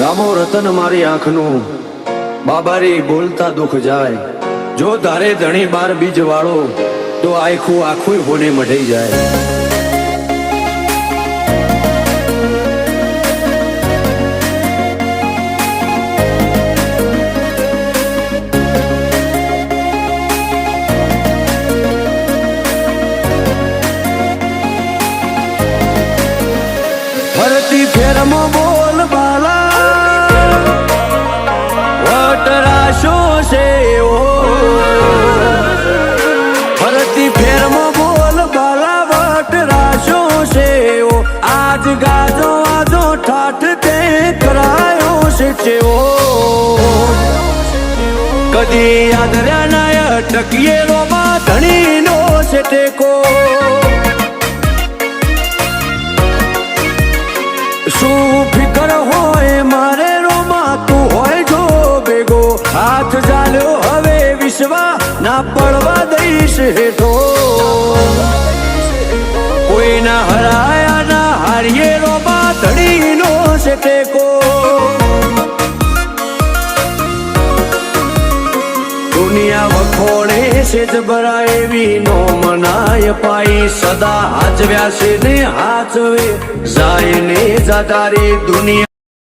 રામો રતન મારી આંખનું બાબારી બોલતા દુખ જાય, જો તારે ધણી બાર બીજ વાળો તો આખું આખું હોને મઢાઈ જાય। ફરતી ફેરમાં બોલ બાલા વટરાશો છે ઓ, ફરતી ફેરમાં બોલ બાલા વટરાશો છે ઓ, આજ ગાજો આજો ઠાઠ તે કરાયો છે ઓ, કદી આદર્યા નાય ટકીએ રોમાં ધણીનો છે ટેકો। શું ફિકર હોય મારે રોમાં તું હોય જો ભેગો, હાથ ચાલ્યો હવે વિશ્વા ના પડવા દઈશ હેઠો, કોઈના હરાયા ના હારીએ રોમાં ધડીનો છે ટેકો। દુનિયા વખોડે છે જબરા એવી નો મનાય પાઈ, સદા હાચવ્યા છે ને હાચવે જાય ને જાતારી દુનિયા।